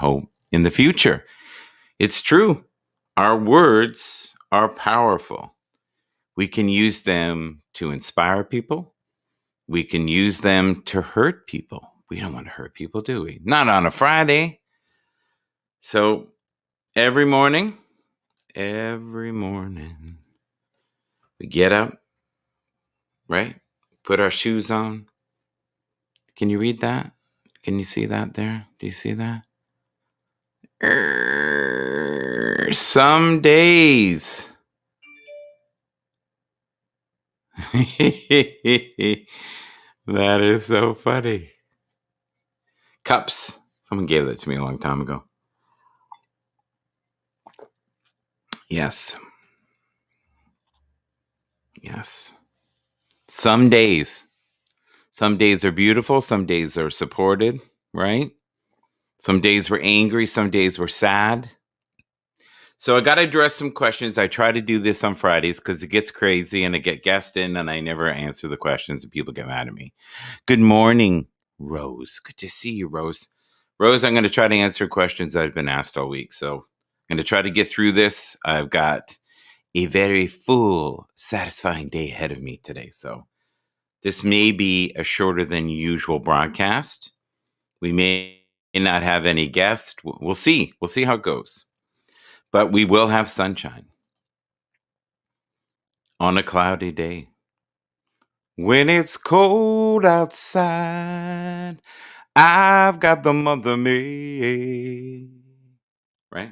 hope in the future. It's true. Our words are powerful. We can use them to inspire people. We can use them to hurt people. We don't want to hurt people, do we? Not on a Friday. So every morning, we get up, right? Put our shoes on. Can you read that? Can you see that there? Do you see that? Some days. That is so funny. Cups. Someone gave that to me a long time ago. Yes. Some days are beautiful. Some days are supported, right? Some days we're angry. Some days we're sad. So I got to address some questions. I try to do this on Fridays because it gets crazy and I get guests in and I never answer the questions and people get mad at me. Good morning, Rose. Good to see you, Rose. Rose, I'm going to try to answer questions that I've been asked all week. So I'm going to try to get through this. I've got a very full, satisfying day ahead of me today. So this may be a shorter than usual broadcast. We may not have any guests. We'll see. We'll see how it goes. But we will have sunshine on a cloudy day. When it's cold outside, I've got the Mother May. Right?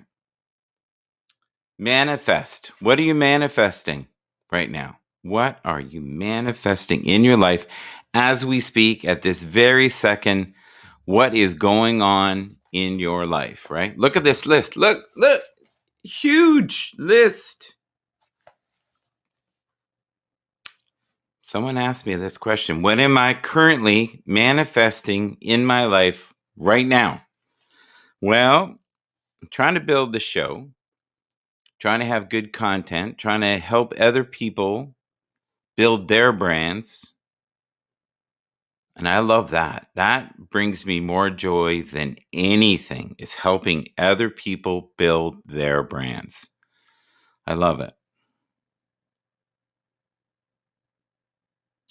Manifest. What are you manifesting right now? What are you manifesting in your life as we speak at this very second? What is going on in your life, right? Look at this list. Look. Huge list. Someone asked me this question. What am I currently manifesting in my life right now? Well, I'm trying to build the show, trying to have good content, trying to help other people build their brands. And I love that. That brings me more joy than anything, is helping other people build their brands. I love it.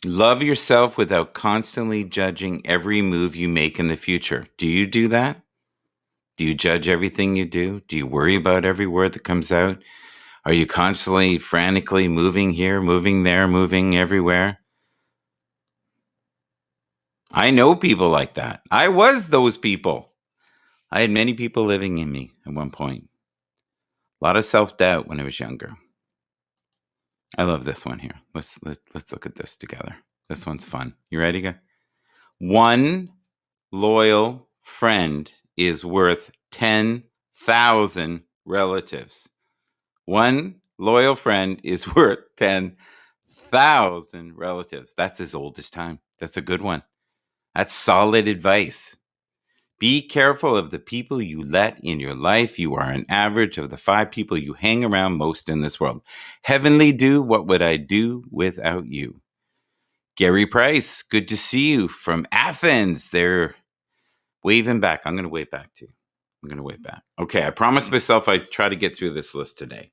Love yourself without constantly judging every move you make in the future. Do you do that? Do you judge everything you do? Do you worry about every word that comes out? Are you constantly, frantically moving here, moving there, moving everywhere? I know people like that. I was those people. I had many people living in me at one point. A lot of self-doubt when I was younger. I love this one here. Let's look at this together. This one's fun. You ready, guys? One loyal friend is worth 10,000 relatives. One loyal friend is worth 10,000 relatives. That's as old as time. That's a good one. That's solid advice. Be careful of the people you let in your life. You are an average of the 5 people you hang around most in this world. Heavenly Dew, what would I do without you? Gary Price, good to see you from Athens. They're waving back. I'm going to wave back too. I'm going to wave back. Okay, I promised myself I'd try to get through this list today.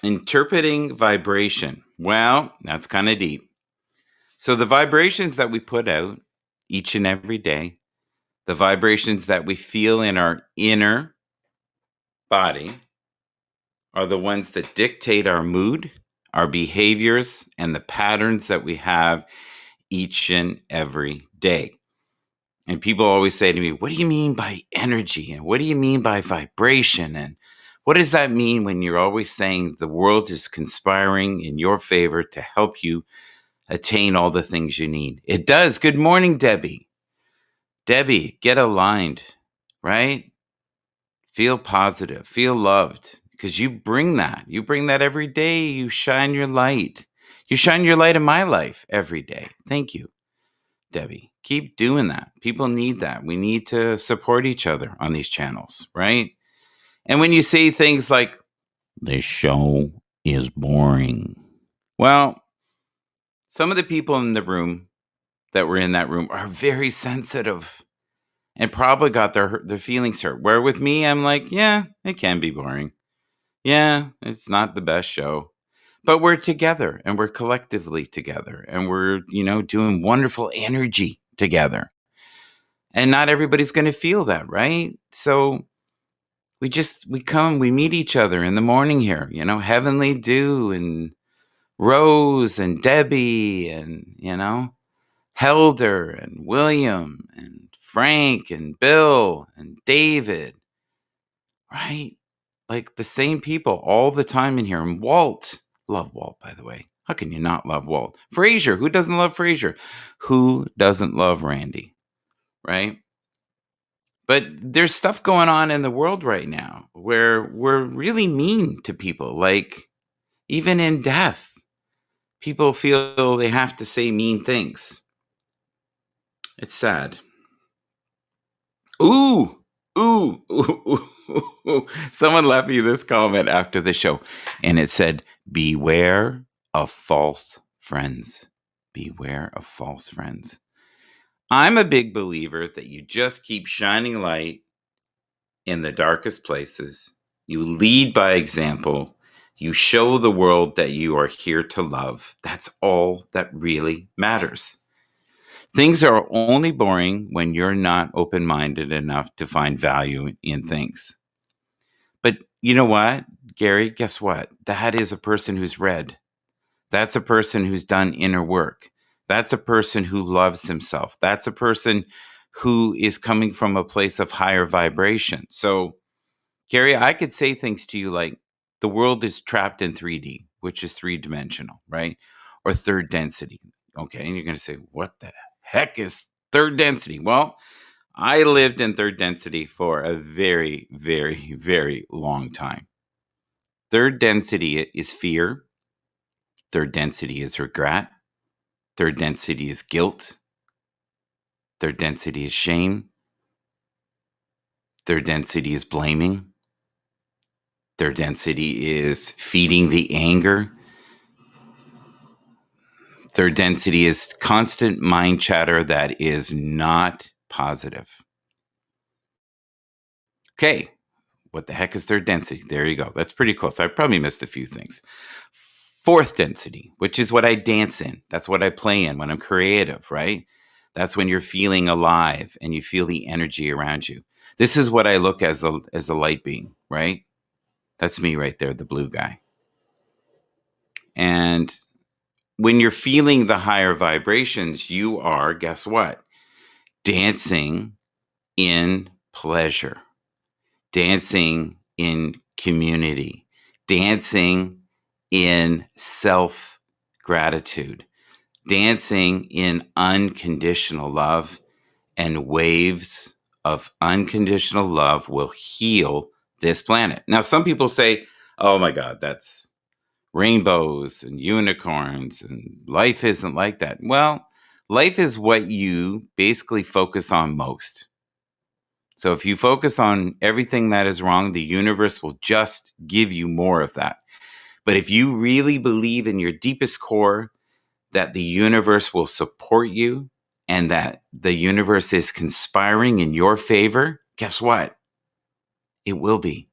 Interpreting vibration. Well, that's kind of deep. So the vibrations that we put out each and every day, the vibrations that we feel in our inner body are the ones that dictate our mood, our behaviors, and the patterns that we have each and every day. And people always say to me, what do you mean by energy? And what do you mean by vibration? And what does that mean when you're always saying the world is conspiring in your favor to help you attain all the things you need? It does. Good morning, Debbie. Debbie, get aligned, right? Feel positive, feel loved, because you bring that. You bring that every day. You shine your light. You shine your light in my life every day. Thank you, Debbie. Keep doing that. People need that. We need to support each other on these channels, right? And when you say things like, this show is boring. Well, some of the people in the room that were in that room are very sensitive. and probably got their feelings hurt. Where with me, I'm like, yeah, it can be boring. Yeah, it's not the best show. But we're together and we're collectively together and we're, doing wonderful energy together. And not everybody's going to feel that, right? So we meet each other in the morning here, Heavenly Dew and Rose and Debbie and, Helder and William and Frank and Bill and David, right? Like the same people all the time in here. And Walt, love Walt, by the way. How can you not love Walt? Frasier, who doesn't love Frasier? Who doesn't love Randy, right? But there's stuff going on in the world right now where we're really mean to people. Like even in death, people feel they have to say mean things. It's sad. Ooh, ooh, ooh, ooh. Someone left me this comment after the show, and it said, beware of false friends. Beware of false friends. I'm a big believer that you just keep shining light in the darkest places. You lead by example. You show the world that you are here to love. That's all that really matters. Things are only boring when you're not open-minded enough to find value in things. But you know what, Gary? Guess what? That is a person who's read. That's a person who's done inner work. That's a person who loves himself. That's a person who is coming from a place of higher vibration. So, Gary, I could say things to you like the world is trapped in 3D, which is three-dimensional, right? Or third density. Okay, and you're going to say, what the heck is third density? Well, I lived in third density for a very, very, very long time. Third density is fear. Third density is regret. Third density is guilt. Third density is shame. Third density is blaming. Third density is feeding the anger. Third density is constant mind chatter that is not positive. Okay, what the heck is third density? There you go. That's pretty close. I probably missed a few things. Fourth density, which is what I dance in. That's what I play in when I'm creative, right? That's when you're feeling alive and you feel the energy around you. This is what I look as the light being, right? That's me right there, the blue guy. And when you're feeling the higher vibrations, you are, guess what? Dancing in pleasure, dancing in community, dancing in self gratitude, dancing in unconditional love, and waves of unconditional love will heal this planet. Now, some people say, oh my God, that's rainbows and unicorns, and life isn't like that. Well, life is what you basically focus on most. So if you focus on everything that is wrong, the universe will just give you more of that. But if you really believe in your deepest core that the universe will support you and that the universe is conspiring in your favor, guess what? It will be.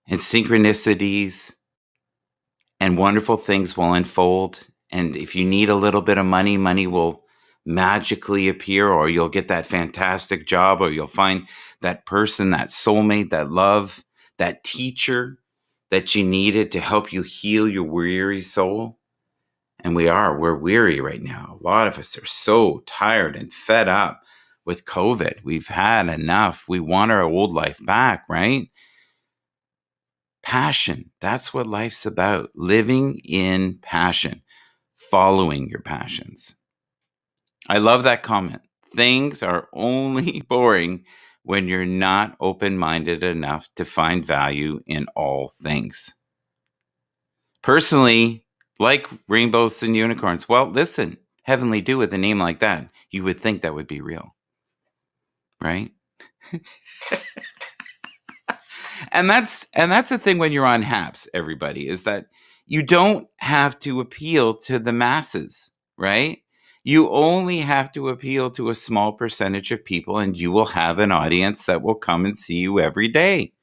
And synchronicities and wonderful things will unfold. And if you need a little bit of money, money will magically appear, or you'll get that fantastic job, or you'll find that person, that soulmate, that love, that teacher that you needed to help you heal your weary soul. And we're weary right now. A lot of us are so tired and fed up with COVID. We've had enough. We want our old life back, right? Passion. That's what life's about. Living in passion, following your passions. I love that comment. Things are only boring when you're not open-minded enough to find value in all things. Personally, like rainbows and unicorns. Well, listen, Heavenly Dew with a name like that, you would think that would be real, right? And that's the thing when you're on Happs, everybody, is that you don't have to appeal to the masses, right? You only have to appeal to a small percentage of people, and you will have an audience that will come and see you every day.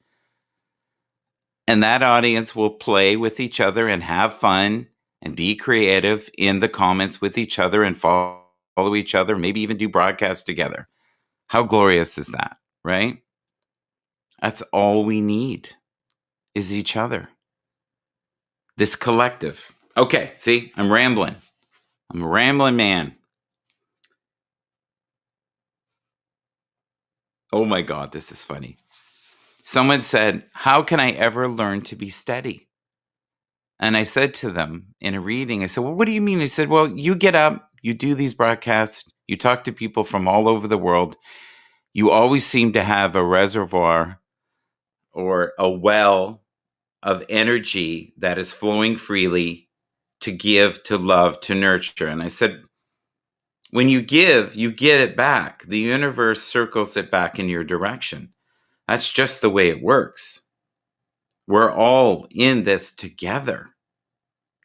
And that audience will play with each other and have fun and be creative in the comments with each other and follow each other, maybe even do broadcasts together. How glorious is that, right? That's all we need is each other. This collective. Okay, see, I'm rambling. I'm a rambling man. Oh my God, this is funny. Someone said, how can I ever learn to be steady? And I said to them in a reading, I said, well, what do you mean? They said, well, you get up, you do these broadcasts, you talk to people from all over the world. You always seem to have a reservoir or a well of energy that is flowing freely to give, to love, to nurture. And I said, when you give, you get it back. The universe circles it back in your direction. That's just the way it works. We're all in this together.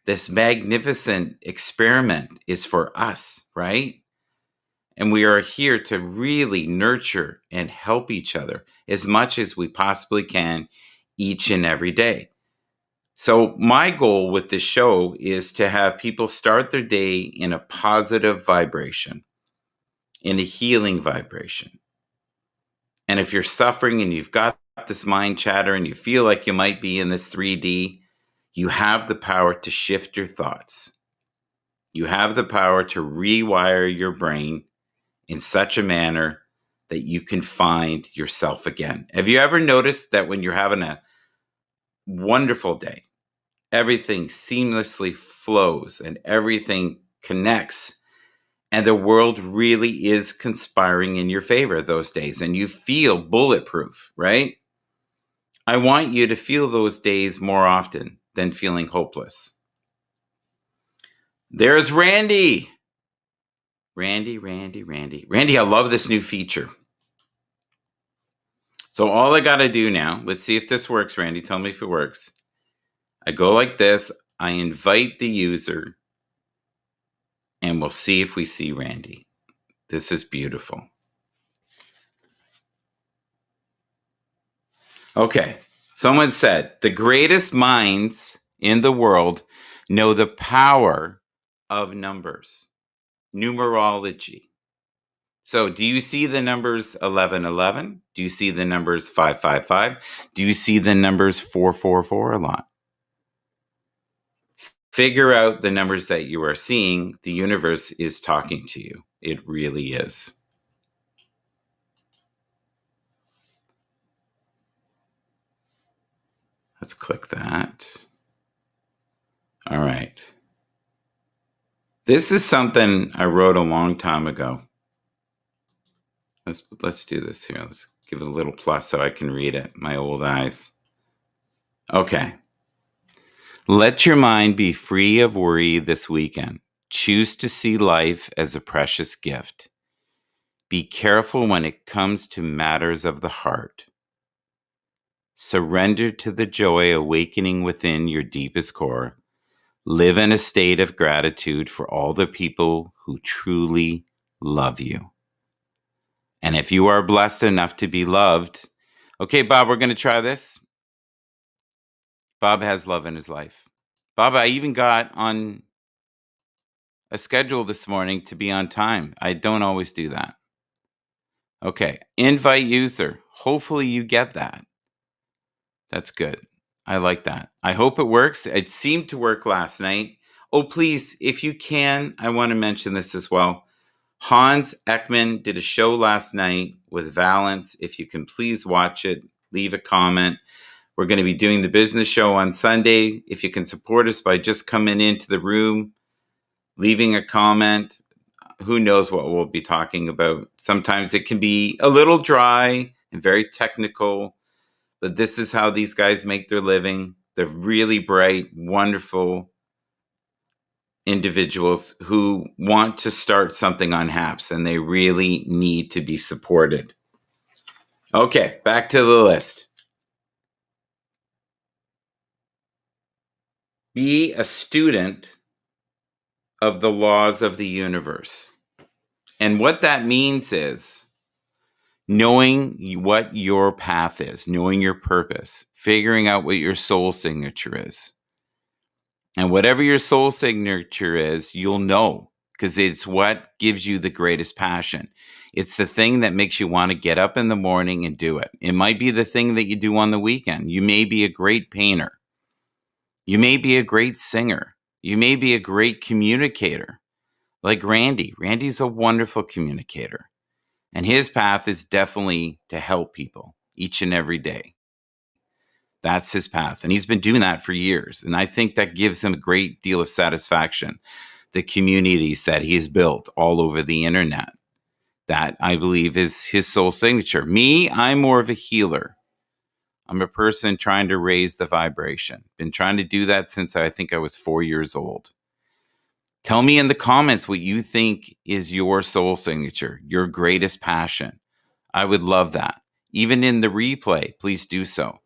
This magnificent experiment is for us, right? And we are here to really nurture and help each other as much as we possibly can each and every day. So my goal with this show is to have people start their day in a positive vibration, in a healing vibration. And if you're suffering and you've got this mind chatter and you feel like you might be in this 3D, you have the power to shift your thoughts. You have the power to rewire your brain in such a manner that you can find yourself again. Have you ever noticed that when you're having a wonderful day, everything seamlessly flows and everything connects, and the world really is conspiring in your favor those days, and you feel bulletproof, right? I want you to feel those days more often than feeling hopeless. There's Randy. Randy, I love this new feature. So all I got to do now, let's see if this works, Randy. Tell me if it works. I go like this. I invite the user, and we'll see if we see Randy. This is beautiful. Okay. Someone said, the greatest minds in the world know the power of numbers, numerology. So do you see the numbers 1111? Do you see the numbers 555? Do you see the numbers 444 a lot? Figure out the numbers that you are seeing. The universe is talking to you. It really is. Let's click that. All right. This is something I wrote a long time ago. Let's do this here. Let's give it a little plus so I can read it. My old eyes. Okay. Let your mind be free of worry this weekend. Choose to see life as a precious gift. Be careful when it comes to matters of the heart. Surrender to the joy awakening within your deepest core. Live in a state of gratitude for all the people who truly love you. And if you are blessed enough to be loved, okay, Bob, we're going to try this. Bob has love in his life. Bob, I even got on a schedule this morning to be on time. I don't always do that. Okay, invite user. Hopefully you get that. That's good. I like that. I hope it works. It seemed to work last night. Oh, please, if you can, I want to mention this as well. Hans Ekman did a show last night with Valence. If you can please watch it, leave a comment. We're going to be doing the business show on Sunday. If you can support us by just coming into the room, leaving a comment, who knows what we'll be talking about. Sometimes it can be a little dry and very technical, but this is how these guys make their living. They're really bright, wonderful individuals who want to start something on Happs, and they really need to be supported. Okay, back to the list. Be a student of the laws of the universe. And what that means is knowing what your path is, knowing your purpose, figuring out what your soul signature is. And whatever your soul signature is, you'll know, because it's what gives you the greatest passion. It's the thing that makes you want to get up in the morning and do it. It might be the thing that you do on the weekend. You may be a great painter. You may be a great singer. You may be a great communicator, like Randy. Randy's a wonderful communicator. And his path is definitely to help people each and every day. That's his path. And he's been doing that for years. And I think that gives him a great deal of satisfaction. The communities that he's built all over the internet, that I believe is his soul signature. Me, I'm more of a healer. I'm a person trying to raise the vibration. Been trying to do that since I think I was 4 years old. Tell me in the comments what you think is your soul signature, your greatest passion. I would love that. Even in the replay, please do so.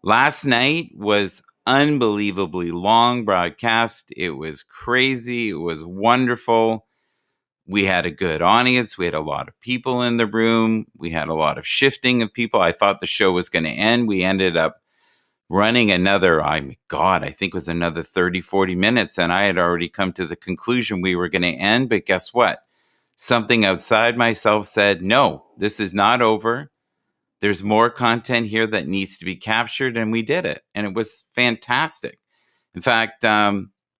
Last night was unbelievably long broadcast. It was crazy. It was wonderful. We had a good audience. We had a lot of people in the room. We had a lot of shifting of people. I thought the show was going to end. We ended up running another, I think it was another 30, 40 minutes. And I had already come to the conclusion we were going to end. But guess what? Something outside myself said, no, this is not over. There's more content here that needs to be captured, and we did it. And it was fantastic. In fact,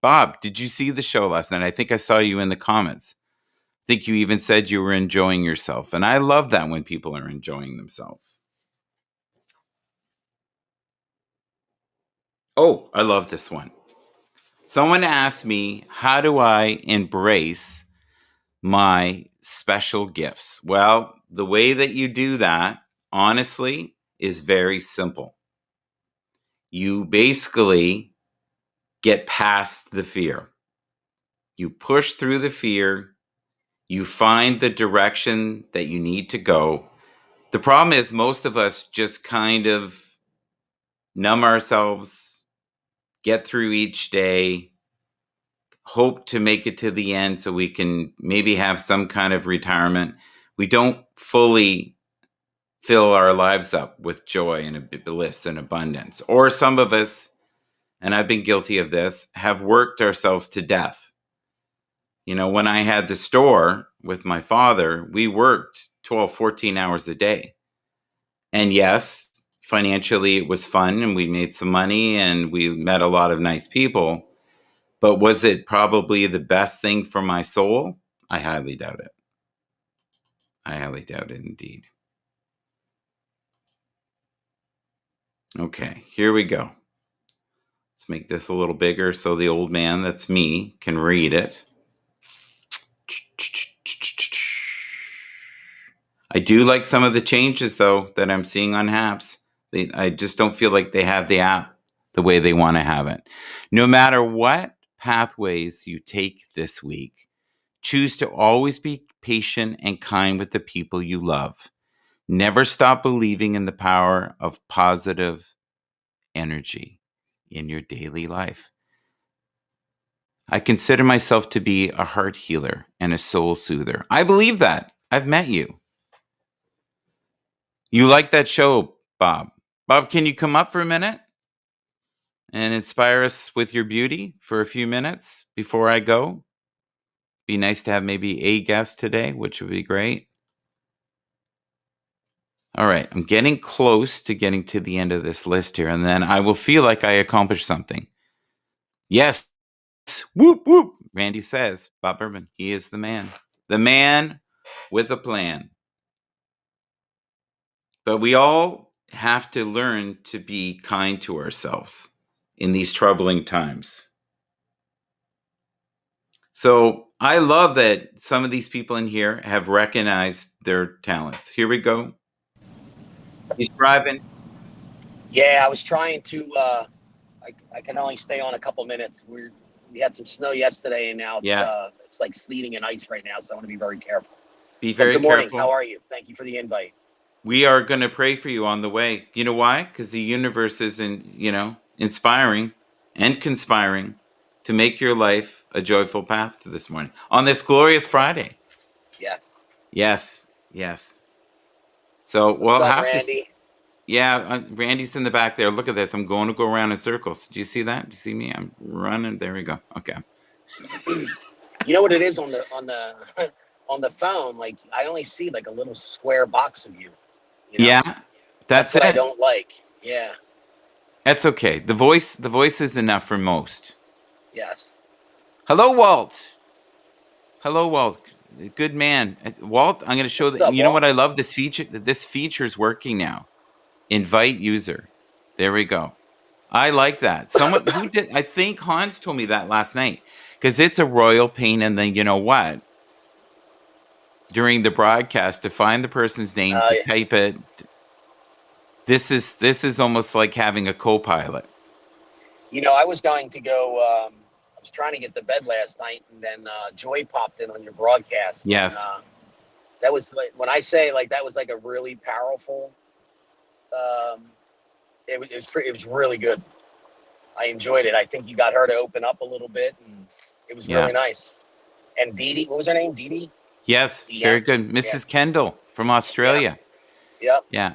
Bob, did you see the show last night? I think I saw you in the comments. I think you even said you were enjoying yourself. And I love that when people are enjoying themselves. Oh, I love this one. Someone asked me, how do I embrace my special gifts? Well, the way that you do that, honestly, is very simple. You basically get past the fear. You push through the fear. You find the direction that you need to go. The problem is most of us just kind of numb ourselves, get through each day, hope to make it to the end so we can maybe have some kind of retirement. We don't fully fill our lives up with joy and bliss and abundance. Or some of us, and I've been guilty of this, have worked ourselves to death. You know, when I had the store with my father, we worked 12, 14 hours a day. And yes, financially it was fun and we made some money and we met a lot of nice people. But was it probably the best thing for my soul? I highly doubt it. I highly doubt it indeed. Okay, here we go. Let's make this a little bigger so the old man, that's me, can read it. I do like some of the changes, though, that I'm seeing on Happs. I just don't feel like they have the app the way they want to have it. No matter what pathways you take this week, choose to always be patient and kind with the people you love. Never stop believing in the power of positive energy in your daily life. I consider myself to be a heart healer and a soul soother. I believe that. I've met you. You like that show, Bob. Bob, can you come up for a minute and inspire us with your beauty for a few minutes before I go? Be nice to have maybe a guest today, which would be great. All right, I'm getting close to getting to the end of this list here, and then I will feel like I accomplished something. Yes, whoop, whoop. Randy says, Bob Berman, he is the man with a plan. But we all have to learn to be kind to ourselves in these troubling times. So I love that some of these people in here have recognized their talents. Here we go. He's driving. Yeah, I was trying to. I can only stay on a couple minutes. We had some snow yesterday, and now it's like sleeting and ice right now. So I want to be very careful. Be very good morning. careful. How are you? Thank you for the invite. We are going to pray for you on the way. You know why? Because the universe is inspiring and conspiring to make your life a joyful path to this morning on this glorious Friday. Yes. Yes. Yes. So What's up, Randy? Randy's in the back there. Look at this. I'm going to go around in circles. Do you see that? Do you see me? I'm running. There we go. Okay. You know what it is on the on the phone? Like, I only see like a little square box of you. You know? Yeah. That's what it. I don't like. Yeah. That's okay. The voice is enough for most. Yes. Hello, Walt. Hello, Walt. Good man. Walt, I'm going to show that. You know what I love? This feature is working now. Invite user. There we go. I like that. Someone who did, I think Hans told me that last night, because it's a royal pain. And then you know what? During the broadcast, to find the person's name, to type it. This is almost like having a co-pilot. You know, I was going to go. I was trying to get to bed last night, and then Joy popped in on your broadcast. Yes. And, that was like, when I say like that was like a really powerful. It was really good. I enjoyed it. I think you got her to open up a little bit, and it was really nice. And Dee Dee, what was her name? Dee Dee? Yes, very good. Mrs. Kendall from Australia. Yeah.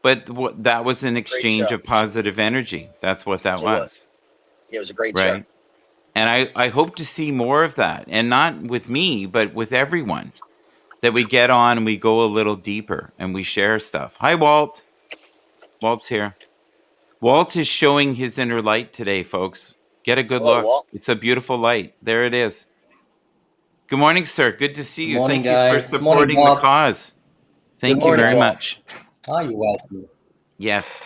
But that was an exchange of positive energy. That's what that was. Yeah, it was a great show. And I hope to see more of that. And not with me, but with everyone. That we get on and we go a little deeper and we share stuff. Hi, Walt. Walt's here. Walt is showing his inner light today, folks. Get a good look. Walt. It's a beautiful light. There it is. Good morning, sir. Good to see you. Morning, Thank guys. you for supporting the cause. Thank you very much. Oh, you're welcome. Yes.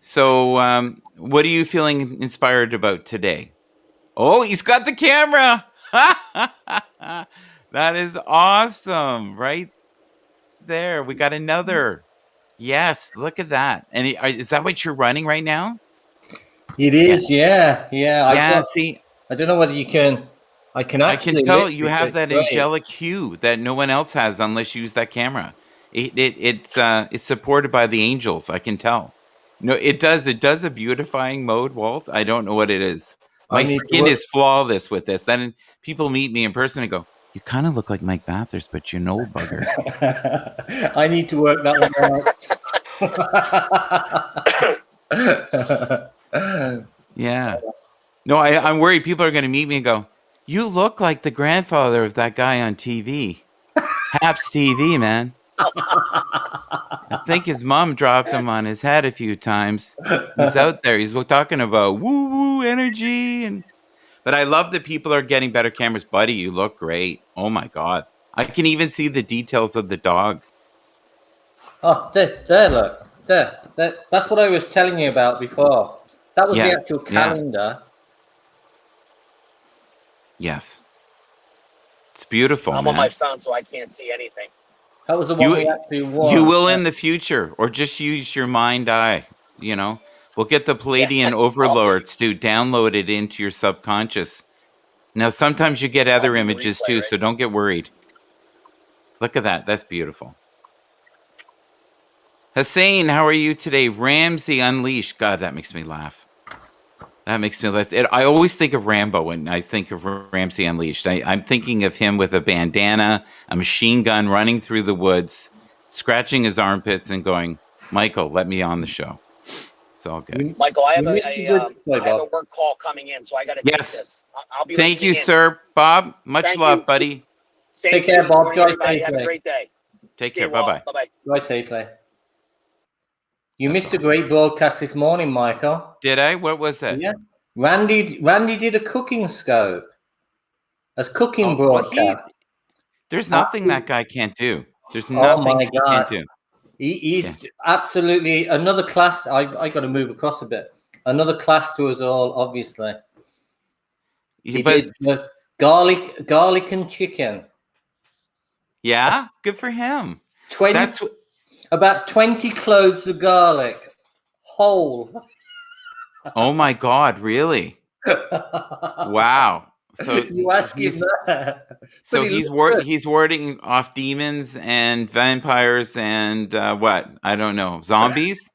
So, what are you feeling inspired about today? Oh, he's got the camera. That is awesome. Right there. We got another. Yes, look at that. And is that what you're running right now? It is, yeah. See, I don't know whether you can. I can tell you have that angelic hue that no one else has unless you use that camera. It's supported by the angels. I can tell. No, it does a beautifying mode, Walt. I don't know what it is. My skin is flawless with this. Then people meet me in person and go, "You kind of look like Mike Bathurst, but you're an old bugger." I need to work that one out. Yeah. No, I'm worried people are going to meet me and go, "You look like the grandfather of that guy on TV. Happs TV, man. I think his mom dropped him on his head a few times. He's out there. He's talking about woo-woo energy. But I love that people are getting better cameras. Buddy, you look great. Oh, my God. I can even see the details of the dog. Oh, there, look. There. That's what I was telling you about before. That was the actual calendar. Yes. It's beautiful, I'm on my phone, so I can't see anything. That was the one we actually won. You will in the future, or just use your mind eye, you know. We'll get the Palladian overlords to download it into your subconscious. Now, sometimes you get other images too, so don't get worried. Look at that. That's beautiful. Hussein, how are you today? Ramsey Unleashed. God, that makes me laugh. That makes me laugh. I always think of Rambo when I think of Ramsey Unleashed. I'm thinking of him with a bandana, a machine gun, running through the woods, scratching his armpits and going, "Michael, let me on the show." It's all good. Michael, I have a work call coming in, so I got to take this. I'll be Thank you, sir. Bob, much love, buddy. Take care, Bob. Drive safely. Have a great day. Take care. Bye-bye. Bye-bye. Drive safely. You missed a great broadcast this morning, Michael. Did I? What was it? Yeah. Randy did a cooking scope. A cooking broadcast. There's nothing that guy can't do. There's nothing he can't do. He's absolutely another class. I got to move across a bit. Another class to us all, obviously. He did garlic and chicken. Yeah, good for him. About 20 cloves of garlic, whole. Oh my God! Really? Wow. So you ask him that. So he's warding off demons and vampires and what? I don't know. Zombies?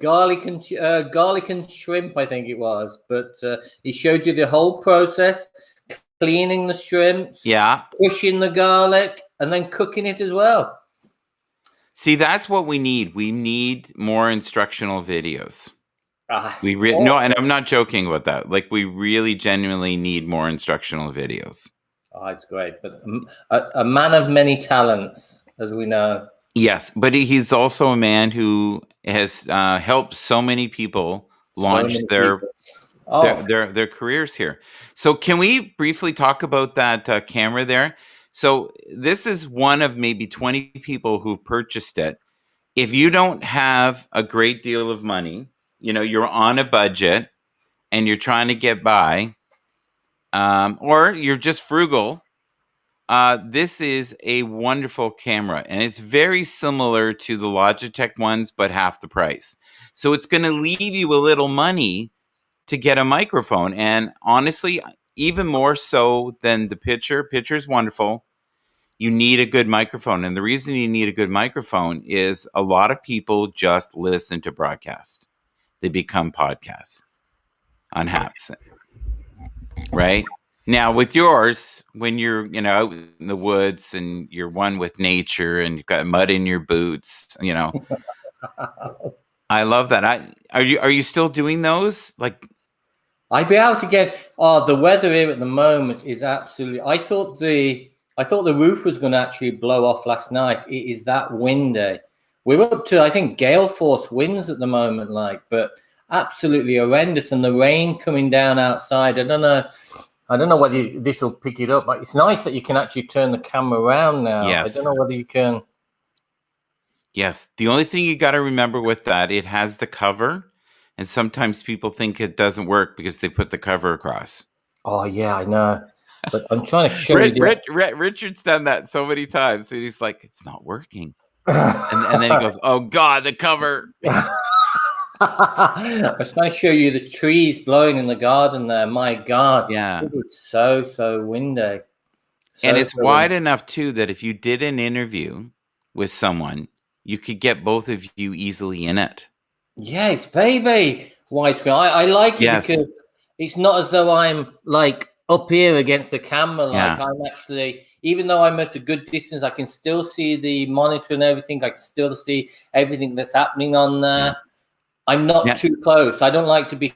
garlic and shrimp, I think it was. But he showed you the whole process, cleaning the shrimps, pushing the garlic, and then cooking it as well. See, that's what we need. We need more instructional videos. No, and I'm not joking about that. Like, we really genuinely need more instructional videos. Oh, it's great. But a man of many talents, as we know. Yes, but he's also a man who has helped so many people launch their careers here. So can we briefly talk about that camera there? So this is one of maybe 20 people who purchased it. If you don't have a great deal of money, you're on a budget and you're trying to get by, or you're just frugal, this is a wonderful camera, and it's very similar to the Logitech ones, but half the price. So it's going to leave you a little money to get a microphone. And honestly, even more so than the picture. Picture's wonderful. You need a good microphone. And the reason you need a good microphone is a lot of people just listen to broadcast. They become podcasts on Happs, right? Now, with yours, when you're out in the woods and you're one with nature and you've got mud in your boots, I love that. Are you still doing those? Like, I'd be out again. Oh, the weather here at the moment is absolutely. I thought the roof was going to actually blow off last night. It is that windy. We're up to, I think, gale force winds at the moment, but absolutely horrendous, and the rain coming down outside. I don't know whether this will pick it up, but it's nice that you can actually turn the camera around now. Yes. I don't know whether you can. Yes. The only thing you got to remember with that, it has the cover. And sometimes people think it doesn't work because they put the cover across. Oh, yeah, I know. But I'm trying to show you. Richard's done that so many times. And he's like, it's not working. and then he goes, oh, God, the cover. I was trying to show you the trees blowing in the garden there. My God. Yeah. It was so windy. And it's wide enough, too, that if you did an interview with someone, you could get both of you easily in it. Yeah, it's very, very widescreen. I like it because it's not as though I'm up here against the camera. I'm actually, even though I'm at a good distance, I can still see the monitor and everything. I can still see everything that's happening on there. Yeah. I'm not too close. I don't like to be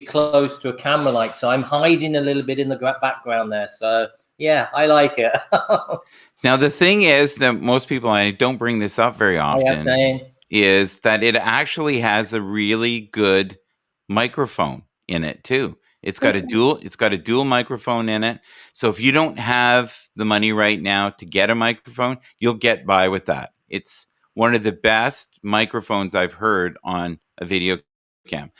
close to a camera, so I'm hiding a little bit in the background there. So yeah, I like it. Now the thing is that most people, I don't bring this up very often, is that it actually has a really good microphone in it too. It's got a dual microphone in it. So if you don't have the money right now to get a microphone, you'll get by with that. It's one of the best microphones I've heard on a video cam.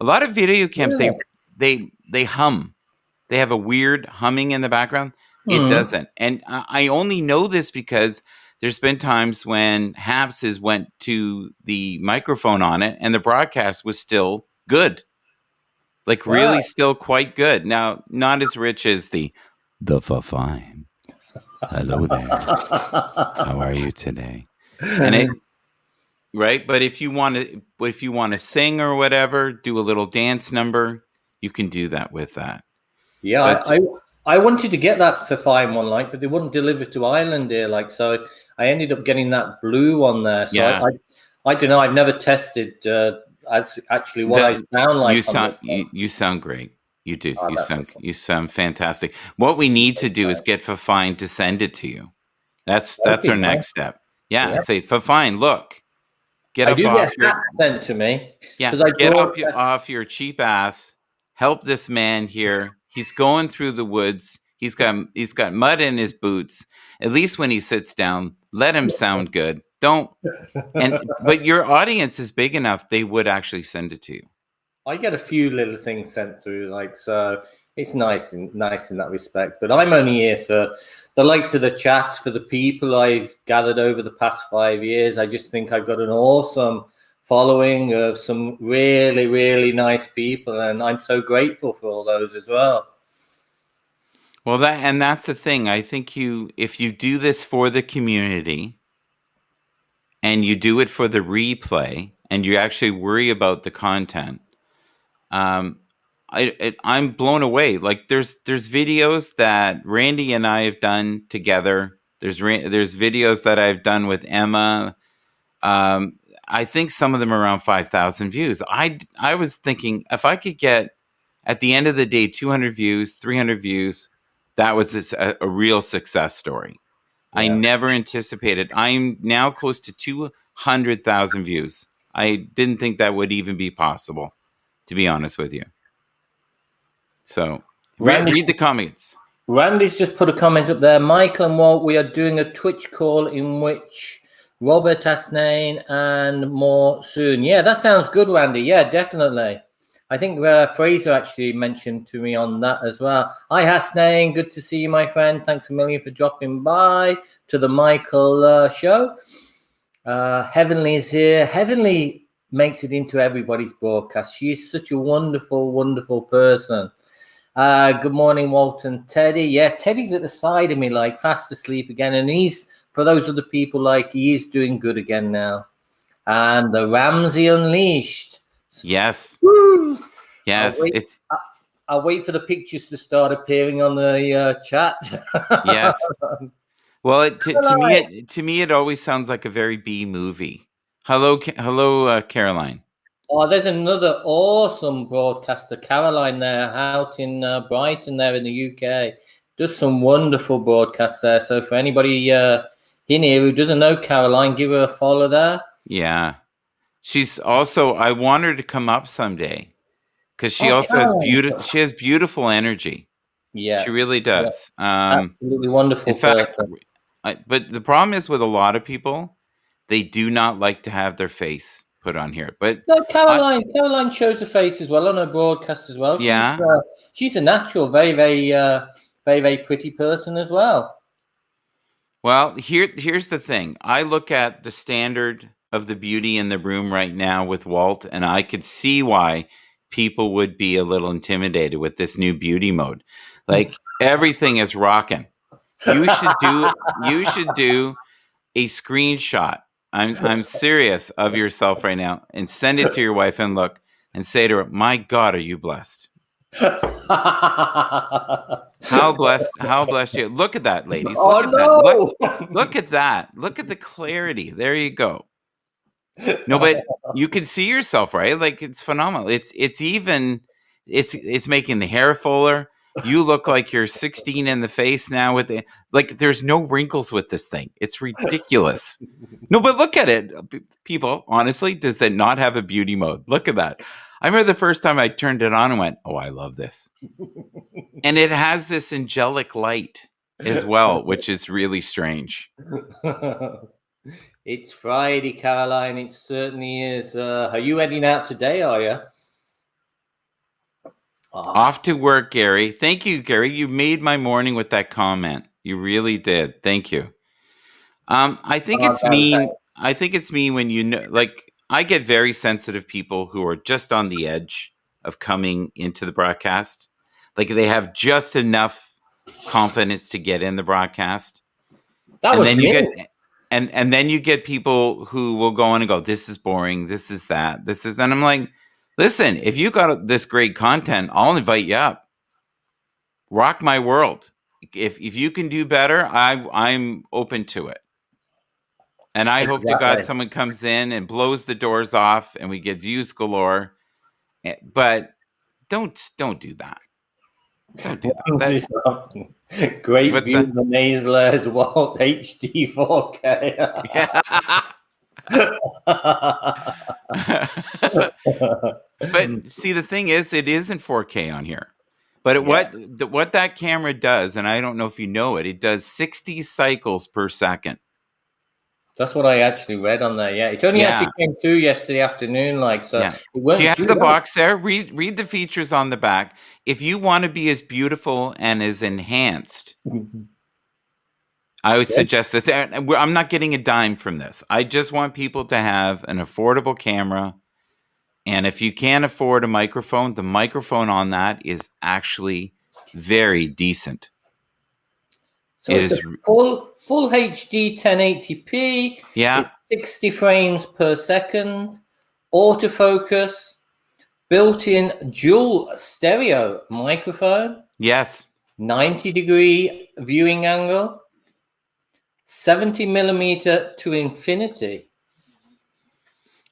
A lot of video cams, they hum. They have a weird humming in the background. It doesn't. And I only know this because there's been times when Happs went to the microphone on it and the broadcast was still good. Really still quite good. Now, not as rich as the fine. Hello there. How are you today? And but if you want to sing or whatever, do a little dance number, you can do that with that. Yeah, I wanted to get that for fine one, but they wouldn't deliver to Ireland here, so I ended up getting that blue one there. So I don't know. I've never tested as actually what I sound like. You sound great. You do. You sound fantastic. What we need to do is get Fafine to send it to you. That's our next step. Yeah. Say, Fafine, look. Get sent to me. Yeah. Get up off your cheap ass. Help this man here. He's going through the woods. He's got mud in his boots. At least when he sits down, let him sound good. But your audience is big enough, they would actually send it to you. I get a few little things sent through, so it's nice in that respect. But I'm only here for the likes of the chat, for the people I've gathered over the past 5 years. I just think I've got an awesome following of some really, really nice people, and I'm so grateful for all those as well. Well, that's the thing. I think if you do this for the community and you do it for the replay, and you actually worry about the content, I'm blown away. Like there's videos that Randy and I have done together. There's videos that I've done with Emma. I think some of them are around 5,000 views. I was thinking if I could get at the end of the day 200 views, 300 views, that was a real success story. Yeah. I never anticipated. I'm now close to 200,000 views. I didn't think that would even be possible, to be honest with you. So read the comments. Randy's just put a comment up there. Michael and Walt, we are doing a Twitch call in which Robert Asnane and more soon. Yeah, that sounds good, Randy. Yeah, definitely. I think Fraser actually mentioned to me on that as well. Hi, Asnane. Good to see you, my friend. Thanks a million for dropping by to the Michael show. Heavenly is here. Heavenly makes it into everybody's broadcast. She is such a wonderful, wonderful person. Good morning, Walt and Teddy. Yeah, Teddy's at the side of me, like fast asleep again. And he's, for those other people, like he is doing good again now. And the Ramsey Unleashed. Yes. Woo! Yes. I'll wait for the pictures to start appearing on the chat. Yes. Well, to me, it always sounds like a very B movie. Hello, Caroline. Oh, there's another awesome broadcaster, Caroline, there out in Brighton, there in the UK. Does some wonderful broadcasts there. So for anybody in here who doesn't know Caroline, give her a follow there. Yeah. She's also, I want her to come up someday because she also has beautiful energy. Yeah. She really does. Yeah. Absolutely wonderful. In fact, but the problem is with a lot of people, they do not like to have their face put on here. But no, Caroline shows her face as well on her broadcast as well. She's a natural, very, very, very, very pretty person as well. Well, here's the thing. I look at the standard of the beauty in the room right now with Walt, and I could see why people would be a little intimidated with this new beauty mode. Like everything is rocking. You should do a screenshot. I'm serious of yourself right now and send it to your wife and look and say to her, "My God, are you blessed? How blessed you. Look at that, ladies. Look at that. Look at that. Look at the clarity. There you go. No, but you can see yourself, right? Like it's phenomenal. It's making the hair fuller. You look like you're 16 in the face now with the, like there's no wrinkles with this thing. It's ridiculous. No, but look at it. People, honestly, does it not have a beauty mode? Look at that. I remember the first time I turned it on and went, "Oh, I love this." And it has this angelic light as well, which is really strange. It's Friday, Caroline. It certainly is. Are you heading out today, are you? Off to work, Gary. Thank you, Gary. You made my morning with that comment. You really did. Thank you. I think it's mean. I think it's mean when you know, like, I get very sensitive people who are just on the edge of coming into the broadcast. Like they have just enough confidence to get in the broadcast. And then you get people who will go on and go, "This is boring. This is that. This is," and I'm like, listen, if you got this great content, I'll invite you up. Rock my world. If you can do better, I'm open to it. And I hope to God someone comes in and blows the doors off and we get views galore. But don't do that. Don't do that. Great view of the Nasler as well. HD 4K. But see, the thing is, it isn't 4K on here. But what that camera does, and I don't know if you know it, it does 60 cycles per second. That's what I actually read on there. Yeah, it only actually came through yesterday afternoon. Like, so do you have the box there? Read the features on the back. If you want to be as beautiful and as enhanced, I would suggest this. I'm not getting a dime from this. I just want people to have an affordable camera. And if you can't afford a microphone, the microphone on that is actually very decent. So it's a full HD 1080p. Yeah. It's 60 frames per second. autofocus, built-in dual stereo microphone, Yes. 90-degree viewing angle, 70mm to infinity.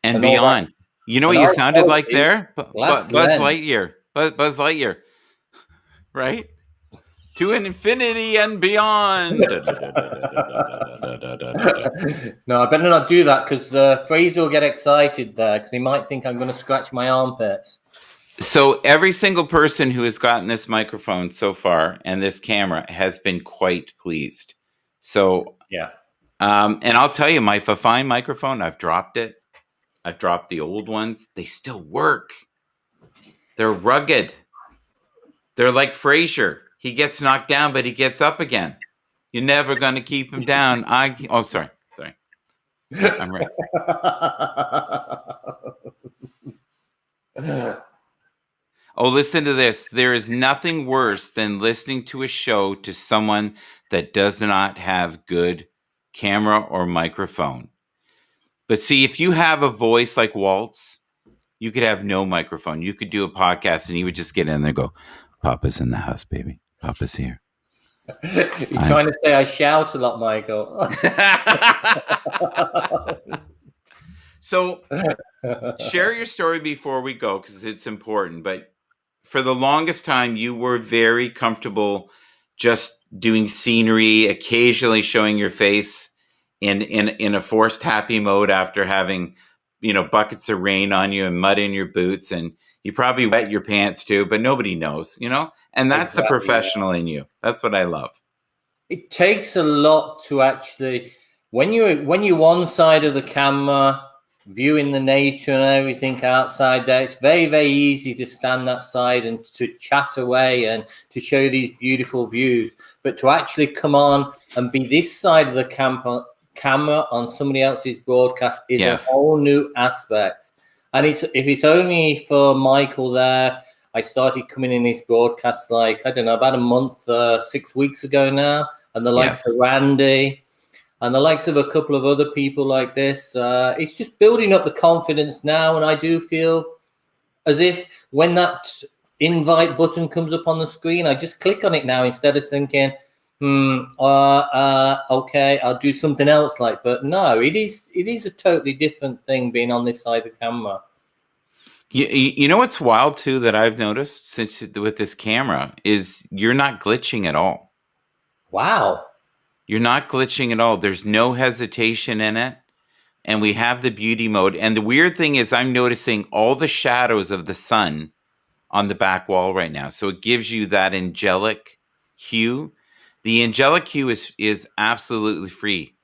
And beyond. You know what you sounded like there? Buzz Lightyear. Buzz Lightyear. Right? To infinity and beyond. No, I better not do that because Fraser will get excited there because he might think I'm going to scratch my armpits. So every single person who has gotten this microphone so far and this camera has been quite pleased. So yeah. And I'll tell you, my fine microphone, I've dropped it. I've dropped the old ones. They still work. They're rugged. They're like Frasier. He gets knocked down, but he gets up again. You're never going to keep him down. Sorry. I'm right. Oh, listen to this. There is nothing worse than listening to a show to someone that does not have good camera or microphone. But see, if you have a voice like Walt's, you could have no microphone. You could do a podcast and he would just get in there and go, Papa's in the house, baby. Papa's here. You're trying to say I shout a lot, Michael. So share your story before we go because it's important. But for the longest time, you were very comfortable just doing scenery, occasionally showing your face in a forced happy mode after having, buckets of rain on you and mud in your boots, and you probably wet your pants too, but nobody knows, and that's exactly, the professional in you. That's what I love. It takes a lot to actually, when you're one side of the camera, viewing the nature and everything outside there, it's very, very easy to stand that side and to chat away and to show these beautiful views. But to actually come on and be this side of the camera on somebody else's broadcast is a whole new aspect. And if it's only for Michael there, I started coming in his broadcast about a month, 6 weeks ago now, and the likes of Randy and the likes of a couple of other people like this. It's just building up the confidence now, and I do feel as if when that invite button comes up on the screen, I just click on it now instead of thinking, okay, I'll do something else. But no, it is a totally different thing being on this side of the camera. You know what's wild too that I've noticed since with this camera is you're not glitching at all. Wow. You're not glitching at all. There's no hesitation in it. And we have the beauty mode. And the weird thing is I'm noticing all the shadows of the sun on the back wall right now. So it gives you that angelic hue. The angelic hue is absolutely free,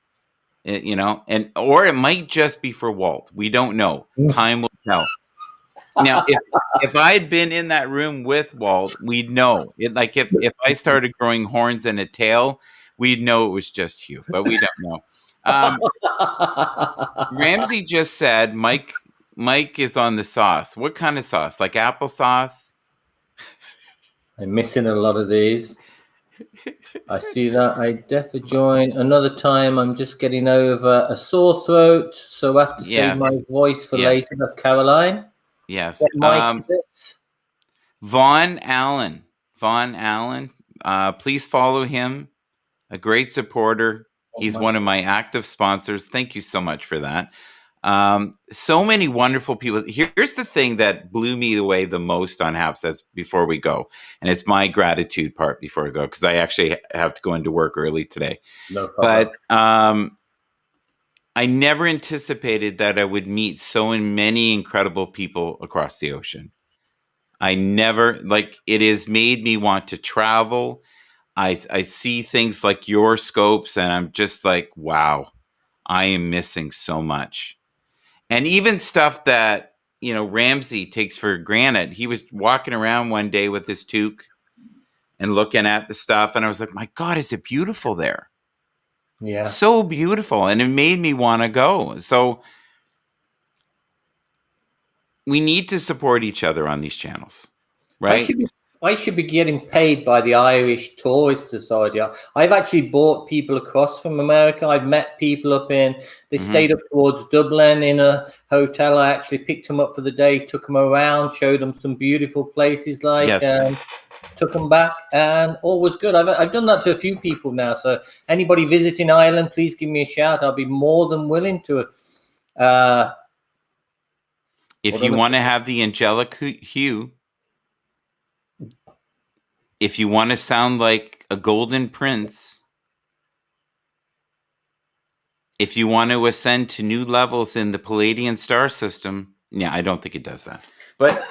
or it might just be for Walt. We don't know. Time will tell. Now, if I had been in that room with Walt, we'd know. If I started growing horns and a tail, we'd know it was just Hugh, but we don't know. Ramsey just said Mike is on the sauce. What kind of sauce? Like applesauce? I'm missing a lot of these. I see that. I definitely join. Another time, I'm just getting over a sore throat, so I have to save my voice for later. That's Caroline. Yes. Vaughn Allen. Please follow him. A great supporter. He's one of my active sponsors. Thank you so much for that. So many wonderful people. Here's the thing that blew me away the most on Happs before we go. And it's my gratitude part before we go, because I actually have to go into work early today. No problem. But I never anticipated that I would meet so many incredible people across the ocean. It has made me want to travel. I see things like your scopes and I'm just like, wow, I am missing so much. And even stuff that, Ramsey takes for granted. He was walking around one day with his toque and looking at the stuff. And I was like, my God, is it beautiful there? Yeah. So beautiful. And it made me want to go. So we need to support each other on these channels, right? I should be getting paid by the Irish Tourist Society. I've actually brought people across from America. I've met people up in, they stayed up towards Dublin in a hotel. I actually picked them up for the day, took them around, showed them some beautiful places, took them back, and all was good. I've done that to a few people now. So anybody visiting Ireland, please give me a shout. I'll be more than willing to. If you want to have the angelic hue, if you want to sound like a golden prince, if you want to ascend to new levels in the Palladian star system, I don't think it does that. But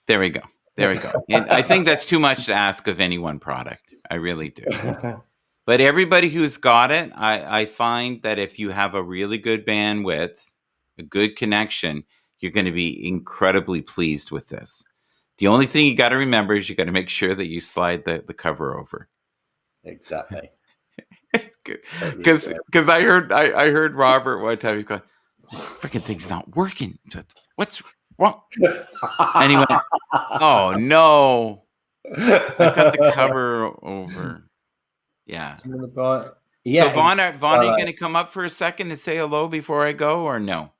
there we go. There we go. And I think that's too much to ask of any one product. I really do. But everybody who's got it, I find that if you have a really good bandwidth, a good connection, you're going to be incredibly pleased with this. The only thing you got to remember is you got to make sure that you slide the cover over. Exactly. It's good because I heard Robert one time. He's going, "This freaking thing's not working. What's wrong?" And he went, "Oh no, I got the cover over." Yeah. So Vaughn, are you going to come up for a second to say hello before I go, or no?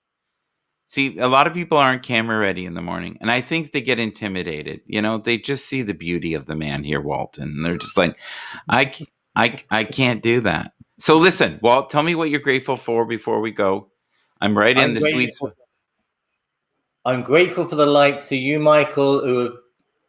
See, a lot of people aren't camera ready in the morning, and I think they get intimidated. They just see the beauty of the man here, Walton, and they're just like, I can't do that. So listen, Walt, tell me what you're grateful for before we go. I'm in the sweet spot. I'm grateful for the likes of you, Michael, who have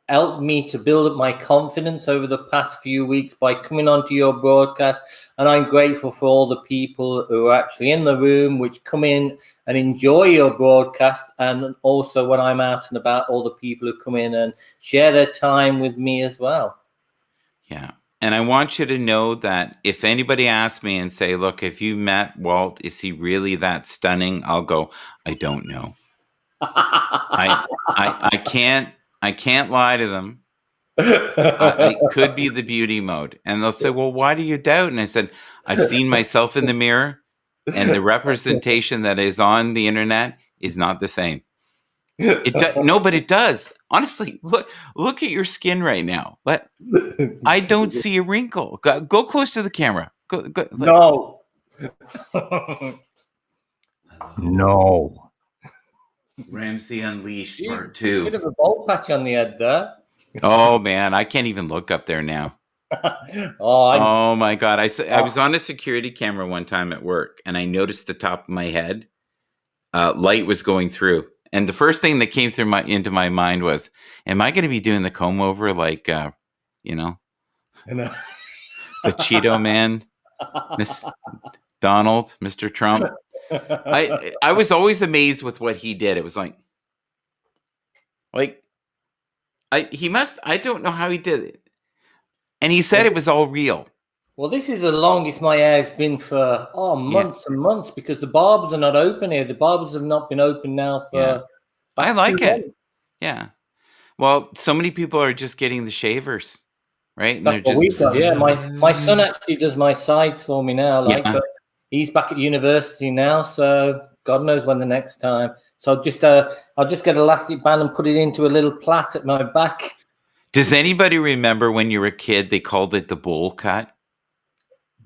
helped me to build up my confidence over the past few weeks by coming onto your broadcast. And I'm grateful for all the people who are actually in the room, which come in and enjoy your broadcast. And also when I'm out and about, all the people who come in and share their time with me as well. Yeah. And I want you to know that if anybody asks me and say, look, if you met Walt, is he really that stunning? I'll go, I don't know. I can't lie to them. It could be the beauty mode. And they'll say, well, why do you doubt? And I said, I've seen myself in the mirror, and the representation that is on the internet is not the same. No, but it does. Honestly, look at your skin right now. But I don't see a wrinkle. Go close to the camera. Go, no. No. Ramsey Unleashed Part 2. Bit of a bald patch on the head there. Oh man, I can't even look up there now. Oh my God. I was on a security camera one time at work, and I noticed the top of my head, light was going through. And the first thing that came into my mind was, am I going to be doing the comb over like, the Cheeto Man, Miss Donald, Mr. Trump? I was always amazed with what he did. It was like I don't know how he did it. And he said it was all real. Well, this is the longest my hair's been for months and months, because the barbers are not open here. The barbers have not been open now for I like it. Yeah. Well, so many people are just getting the shavers, right? And that's what we've got. Yeah, my son actually does my sides for me now. But he's back at university now, so God knows when the next time. So I'll just get an elastic band and put it into a little plait at my back. Does anybody remember when you were a kid, they called it the bowl cut?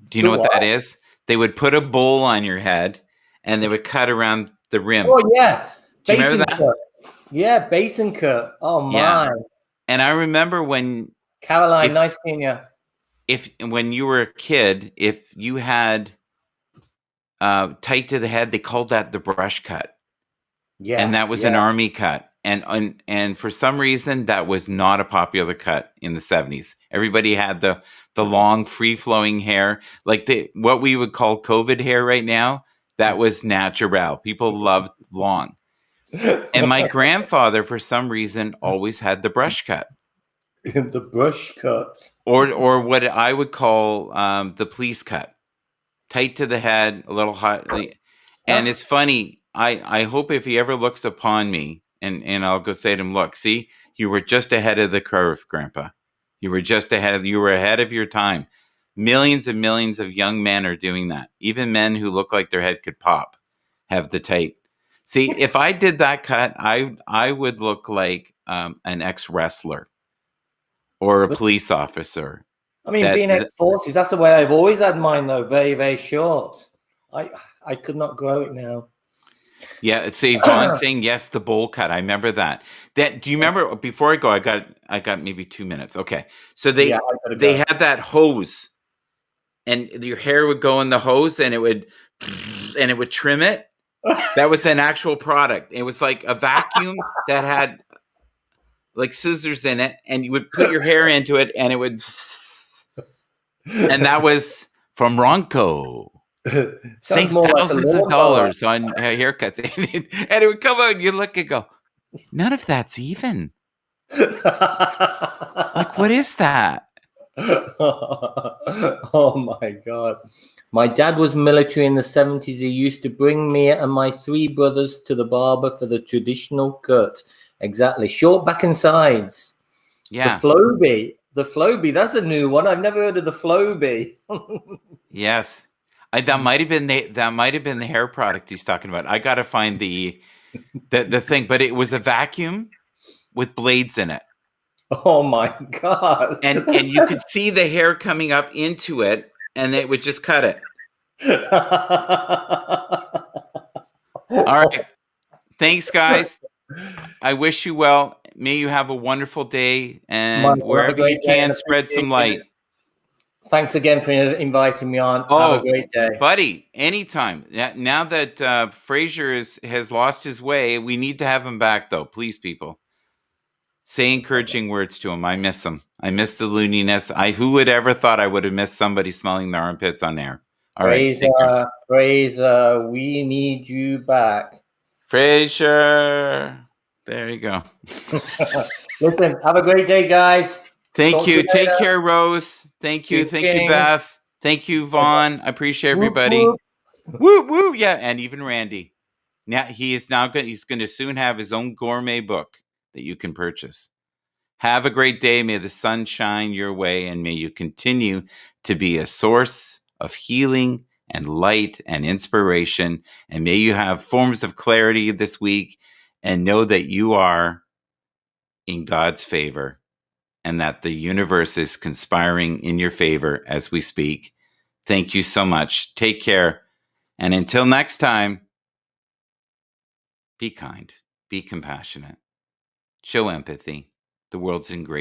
Do you know what that is? They would put a bowl on your head and they would cut around the rim. Oh, yeah. Do you remember that? Cut. Yeah, basin cut. Oh, my. Yeah. And I remember when... Caroline, nice seeing you. When you were a kid, if you had tight to the head, they called that the brush cut. Yeah. And that was an army cut. And for some reason, that was not a popular cut in the 70s. Everybody had the long, free-flowing hair. Like what we would call COVID hair right now, that was natural. People loved long. And my grandfather, for some reason, always had the brush cut. The brush cut. Or what I would call the police cut. Tight to the head, a little hot. And it's funny. I hope if he ever looks upon me, and I'll go say to him, look, see, you were just ahead of the curve, Grandpa. You were ahead of your time. Millions and millions of young men are doing that. Even men who look like their head could pop have the tight. See, if I did that cut, I would look like an ex-wrestler. or a police officer. I mean, being ex-forces, that's the way I've always had mine, though. Very, very short. I could not grow it now. Yeah, see, Vaughn saying yes, the bowl cut. I remember that. Do you remember? Before I go, I got maybe 2 minutes. Okay, so they had that hose, and your hair would go in the hose, and it would trim it. That was an actual product. It was like a vacuum that had like scissors in it, and you would put your hair into it, and it would. And that was from Ronco. Save thousands of dollars on haircuts, and it would come out, and you look and go, none of that's even. Like, what is that? Oh my God. My dad was military in the 70s. He used to bring me and my 3 brothers to the barber for the traditional cut. Exactly. Short back and sides. Yeah. The Flowbee. The Flowbee. That's a new one. I've never heard of the Flowbee. Yes. That might have been the hair product he's talking about. I got to find the thing, but it was a vacuum with blades in it. Oh my God. And you could see the hair coming up into it, and it would just cut it. All right. Thanks, guys. I wish you well. May you have a wonderful day, and wherever you can, spread some light. Thanks again for inviting me on. Have a great day. Buddy, anytime. Now that Fraser has lost his way, we need to have him back, though. Please, people. Say encouraging words to him. I miss him. I miss the looniness. Who would ever thought I would have missed somebody smelling their armpits on air? All right. Fraser, we need you back. Fraser. There you go. Listen, have a great day, guys. Thank you. Take care, Rose. Thank you. Thank you, Beth. Thank you, Vaughn. I appreciate everybody. Woo, woo. Yeah, and even Randy. Now he's going to soon have his own gourmet book that you can purchase. Have a great day. May the sun shine your way, and may you continue to be a source of healing and light and inspiration. And may you have forms of clarity this week, and know that you are in God's favor, and that the universe is conspiring in your favor as we speak. Thank you so much. Take care. And until next time, be kind, be compassionate, show empathy. The world's in great